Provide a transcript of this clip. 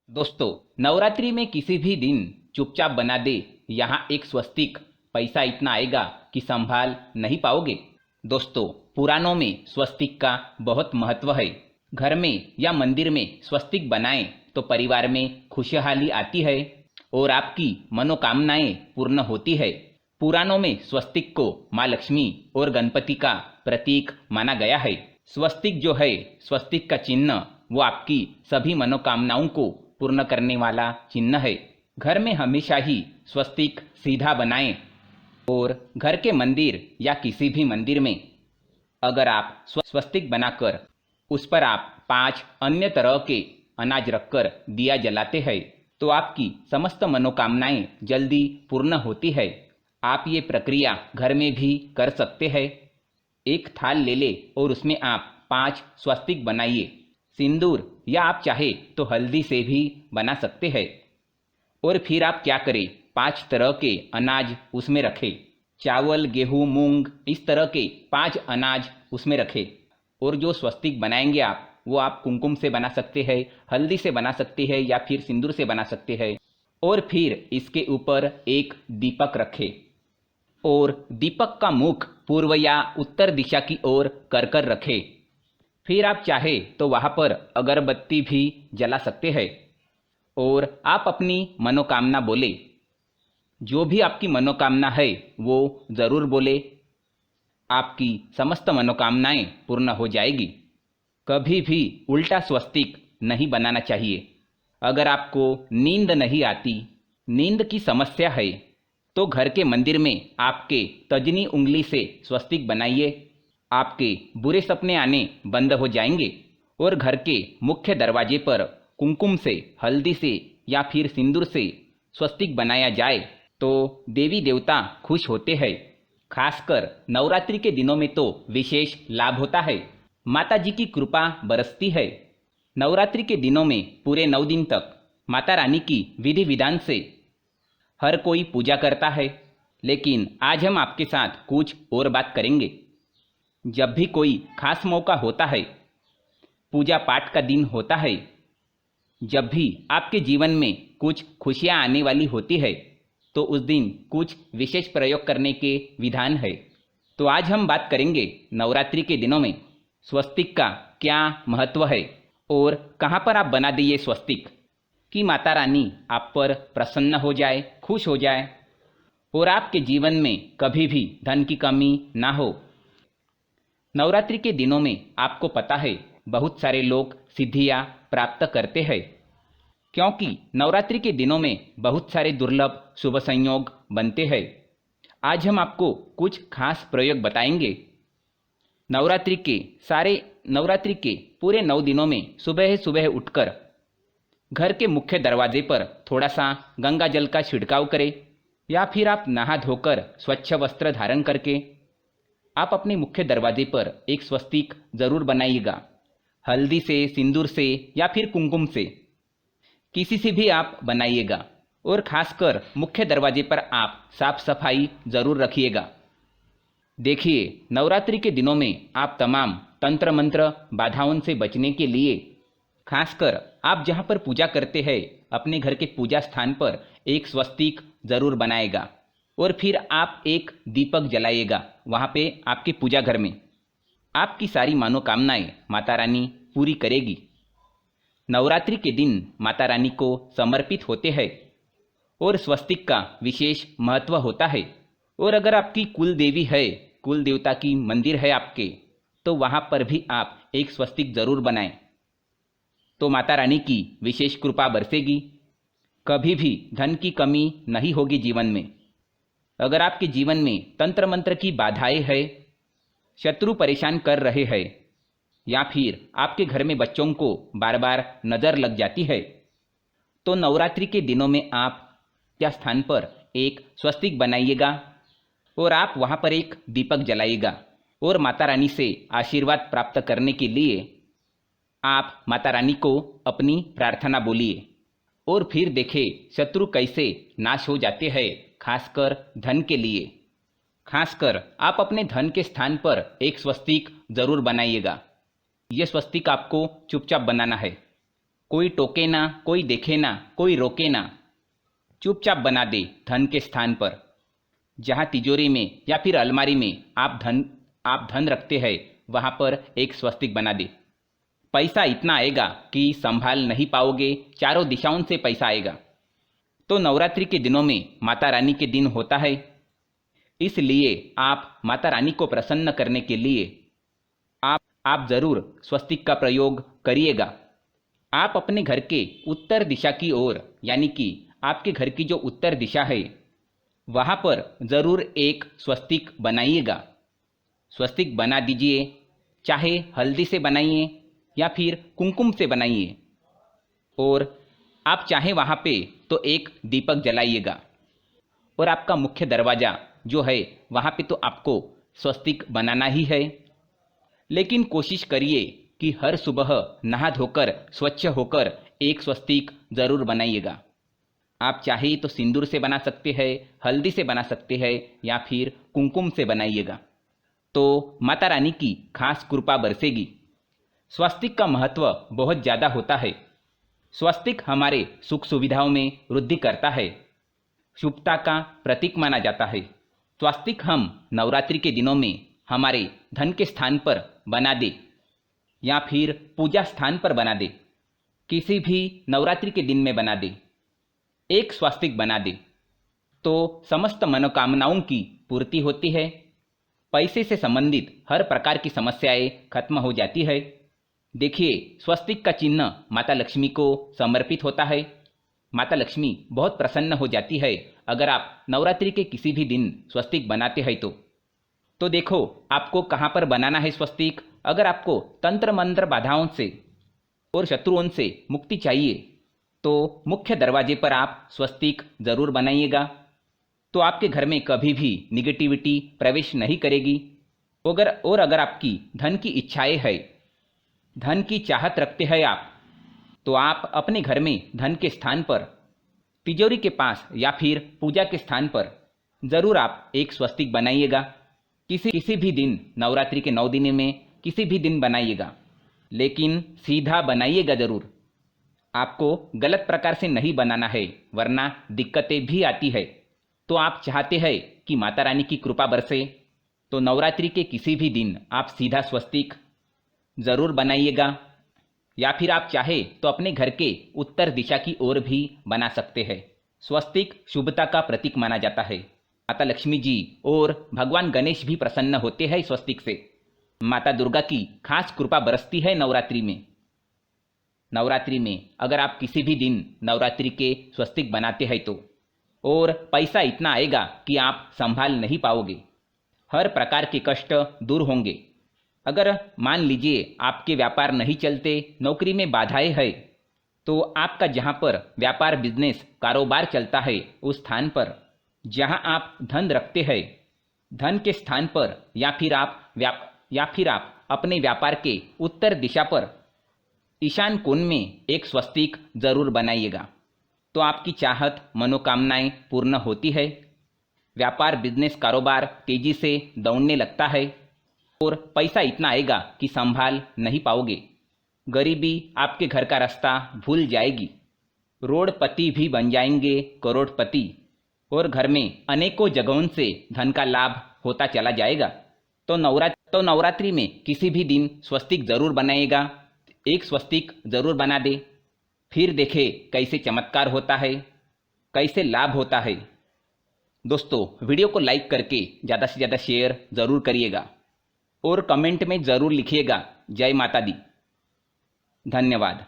दोस्तों, नवरात्रि में किसी भी दिन चुपचाप बना दे यहाँ एक स्वस्तिक, पैसा इतना आएगा कि संभाल नहीं पाओगे। दोस्तों, पुराणों में स्वस्तिक का बहुत महत्व है। घर में या मंदिर में स्वस्तिक बनाएं तो परिवार में खुशहाली आती है और आपकी मनोकामनाएं पूर्ण होती है। पुराणों में स्वस्तिक को माँ लक्ष्मी और गणपति का प्रतीक माना गया है। स्वस्तिक जो है, स्वस्तिक का चिन्ह, वो आपकी सभी मनोकामनाओं को पूर्ण करने वाला चिन्ह है। घर में हमेशा ही स्वस्तिक सीधा बनाएं और घर के मंदिर या किसी भी मंदिर में अगर आप स्वस्तिक बनाकर उस पर आप 5 अन्य तरह के अनाज रखकर दिया जलाते हैं तो आपकी समस्त मनोकामनाएं जल्दी पूर्ण होती है। आप ये प्रक्रिया घर में भी कर सकते हैं। एक थाल ले ले और उसमें आप 5 स्वस्तिक बनाइए। सिंदूर या आप चाहे तो हल्दी से भी बना सकते हैं। और फिर आप क्या करें, 5 तरह के अनाज उसमें रखें। चावल, गेहूं, मूंग, इस तरह के 5 अनाज उसमें रखें। और जो स्वस्तिक बनाएंगे आप, वो आप कुमकुम से बना सकते हैं, हल्दी से बना सकते हैं या फिर सिंदूर से बना सकते हैं। और फिर इसके ऊपर एक दीपक रखें और दीपक का मुख पूर्व या उत्तर दिशा की ओर कर कर रखें। फिर आप चाहे तो वहाँ पर अगरबत्ती भी जला सकते हैं और आप अपनी मनोकामना बोले। जो भी आपकी मनोकामना है वो ज़रूर बोले। आपकी समस्त मनोकामनाएं पूर्ण हो जाएगी। कभी भी उल्टा स्वस्तिक नहीं बनाना चाहिए। अगर आपको नींद नहीं आती, नींद की समस्या है, तो घर के मंदिर में आपके तर्जनी उंगली से स्वस्तिक बनाइए। आपके बुरे सपने आने बंद हो जाएंगे। और घर के मुख्य दरवाजे पर कुमकुम से, हल्दी से या फिर सिंदूर से स्वस्तिक बनाया जाए तो देवी देवता खुश होते हैं। खासकर नवरात्रि के दिनों में तो विशेष लाभ होता है। माता जी की कृपा बरसती है। नवरात्रि के दिनों में पूरे 9 दिन तक माता रानी की विधि विधान से हर कोई पूजा करता है। लेकिन आज हम आपके साथ कुछ और बात करेंगे। जब भी कोई खास मौका होता है, पूजा पाठ का दिन होता है, जब भी आपके जीवन में कुछ खुशियां आने वाली होती है, तो उस दिन कुछ विशेष प्रयोग करने के विधान है। तो आज हम बात करेंगे नवरात्रि के दिनों में स्वस्तिक का क्या महत्व है और कहाँ पर आप बना दिए स्वस्तिक कि माता रानी आप पर प्रसन्न हो जाए, खुश हो जाए और आपके जीवन में कभी भी धन की कमी ना हो। नवरात्रि के दिनों में आपको पता है, बहुत सारे लोग सिद्धियां प्राप्त करते हैं, क्योंकि नवरात्रि के दिनों में बहुत सारे दुर्लभ शुभ संयोग बनते हैं। आज हम आपको कुछ खास प्रयोग बताएंगे। नवरात्रि के पूरे 9 दिनों में सुबह सुबह उठकर घर के मुख्य दरवाजे पर थोड़ा सा गंगा जल का छिड़काव करें या फिर आप नहा धोकर स्वच्छ वस्त्र धारण करके आप अपने मुख्य दरवाजे पर एक स्वस्तिक जरूर बनाइएगा। हल्दी से, सिंदूर से या फिर कुमकुम से, किसी से भी आप बनाइएगा। और खासकर मुख्य दरवाजे पर आप साफ सफाई जरूर रखिएगा। देखिए, नवरात्रि के दिनों में आप तमाम तंत्र मंत्र बाधाओं से बचने के लिए खासकर आप जहाँ पर पूजा करते हैं, अपने घर के पूजा स्थान पर एक स्वस्तिक जरूर बनाएगा और फिर आप एक दीपक जलाइएगा वहाँ पे आपके पूजा घर में। आपकी सारी मनोकामनाएं माता रानी पूरी करेगी। नवरात्रि के दिन माता रानी को समर्पित होते हैं और स्वस्तिक का विशेष महत्व होता है। और अगर आपकी कुल देवी है, कुल देवता की मंदिर है आपके, तो वहाँ पर भी आप एक स्वस्तिक जरूर बनाएं तो माता रानी की विशेष कृपा बरसेगी। कभी भी धन की कमी नहीं होगी जीवन में। अगर आपके जीवन में तंत्र मंत्र की बाधाएं है, शत्रु परेशान कर रहे हैं या फिर आपके घर में बच्चों को बार बार नज़र लग जाती है, तो नवरात्रि के दिनों में आप या स्थान पर एक स्वस्तिक बनाइएगा और आप वहाँ पर एक दीपक जलाइएगा और माता रानी से आशीर्वाद प्राप्त करने के लिए आप माता रानी को अपनी प्रार्थना बोलिए और फिर देखें शत्रु कैसे नाश हो जाते हैं। खासकर धन के लिए, खासकर आप अपने धन के स्थान पर एक स्वस्तिक जरूर बनाइएगा। यह स्वस्तिक आपको चुपचाप बनाना है। कोई टोके ना, कोई देखे ना, कोई रोके ना। चुपचाप बना दे धन के स्थान पर। जहाँ तिजोरी में या फिर अलमारी में आप धन रखते हैं, वहाँ पर एक स्वस्तिक बना दे। पैसा इतना आएगा कि संभाल नहीं पाओगे, चारों दिशाओं से पैसा आएगा। तो नवरात्रि के दिनों में माता रानी के दिन होता है, इसलिए आप माता रानी को प्रसन्न करने के लिए आप जरूर स्वस्तिक का प्रयोग करिएगा। आप अपने घर के उत्तर दिशा की ओर, यानी कि आपके घर की जो उत्तर दिशा है, वहाँ पर जरूर एक स्वस्तिक बनाइएगा। स्वस्तिक बना दीजिए, चाहे हल्दी से बनाइए या फिर कुमकुम से बनाइए, और आप चाहे वहाँ पे तो एक दीपक जलाइएगा। और आपका मुख्य दरवाज़ा जो है, वहाँ पे तो आपको स्वस्तिक बनाना ही है। लेकिन कोशिश करिए कि हर सुबह नहा धोकर स्वच्छ होकर एक स्वस्तिक जरूर बनाइएगा। आप चाहे तो सिंदूर से बना सकते हैं, हल्दी से बना सकते हैं, या फिर कुमकुम से बनाइएगा, तो माता रानी की खास कृपा बरसेगी। स्वस्तिक का महत्व बहुत ज़्यादा होता है। स्वस्तिक हमारे सुख सुविधाओं में वृद्धि करता है, शुभता का प्रतीक माना जाता है। स्वस्तिक हम नवरात्रि के दिनों में हमारे धन के स्थान पर बना दे या फिर पूजा स्थान पर बना दे, किसी भी नवरात्रि के दिन में बना दे, एक स्वस्तिक बना दे, तो समस्त मनोकामनाओं की पूर्ति होती है। पैसे से संबंधित हर प्रकार की समस्याएं खत्म हो जाती है। देखिए, स्वस्तिक का चिन्ह माता लक्ष्मी को समर्पित होता है। माता लक्ष्मी बहुत प्रसन्न हो जाती है अगर आप नवरात्रि के किसी भी दिन स्वस्तिक बनाते हैं तो देखो आपको कहाँ पर बनाना है स्वस्तिक। अगर आपको तंत्र मंत्र बाधाओं से और शत्रुओं से मुक्ति चाहिए तो मुख्य दरवाजे पर आप स्वस्तिक जरूर बनाइएगा, तो आपके घर में कभी भी निगेटिविटी प्रवेश नहीं करेगी। अगर आपकी धन की इच्छाएं है, धन की चाहत रखते हैं आप, तो आप अपने घर में धन के स्थान पर, तिजोरी के पास या फिर पूजा के स्थान पर जरूर आप एक स्वस्तिक बनाइएगा। किसी भी दिन, नवरात्रि के 9 दिन में किसी भी दिन बनाइएगा, लेकिन सीधा बनाइएगा जरूर। आपको गलत प्रकार से नहीं बनाना है, वरना दिक्कतें भी आती है। तो आप चाहते हैं कि माता रानी की कृपा बरसे, तो नवरात्रि के किसी भी दिन आप सीधा स्वस्तिक जरूर बनाइएगा, या फिर आप चाहे तो अपने घर के उत्तर दिशा की ओर भी बना सकते हैं। स्वस्तिक शुभता का प्रतीक माना जाता है। माता लक्ष्मी जी और भगवान गणेश भी प्रसन्न होते हैं स्वस्तिक से। माता दुर्गा की खास कृपा बरसती है नवरात्रि में अगर आप किसी भी दिन नवरात्रि के स्वस्तिक बनाते हैं तो, और पैसा इतना आएगा कि आप संभाल नहीं पाओगे। हर प्रकार के कष्ट दूर होंगे। अगर मान लीजिए आपके व्यापार नहीं चलते, नौकरी में बाधाएं है, तो आपका जहां पर व्यापार बिजनेस कारोबार चलता है, उस स्थान पर जहां आप धन रखते हैं, धन के स्थान पर या फिर आप अपने व्यापार के उत्तर दिशा पर ईशान कोण में एक स्वस्तिक जरूर बनाइएगा, तो आपकी चाहत मनोकामनाएं पूर्ण होती है। व्यापार बिजनेस कारोबार तेजी से दौड़ने लगता है और पैसा इतना आएगा कि संभाल नहीं पाओगे। गरीबी आपके घर का रास्ता भूल जाएगी। रोडपति भी बन जाएंगे करोड़पति, और घर में अनेकों जगहों से धन का लाभ होता चला जाएगा। तो नवरात्रि में किसी भी दिन स्वस्तिक जरूर बनाइएगा, एक स्वस्तिक जरूर बना दे, फिर देखे कैसे चमत्कार होता है, कैसे लाभ होता है। दोस्तों, वीडियो को लाइक करके ज़्यादा से ज़्यादा शेयर ज़रूर करिएगा और कमेंट में ज़रूर लिखिएगा जय माता दी। धन्यवाद।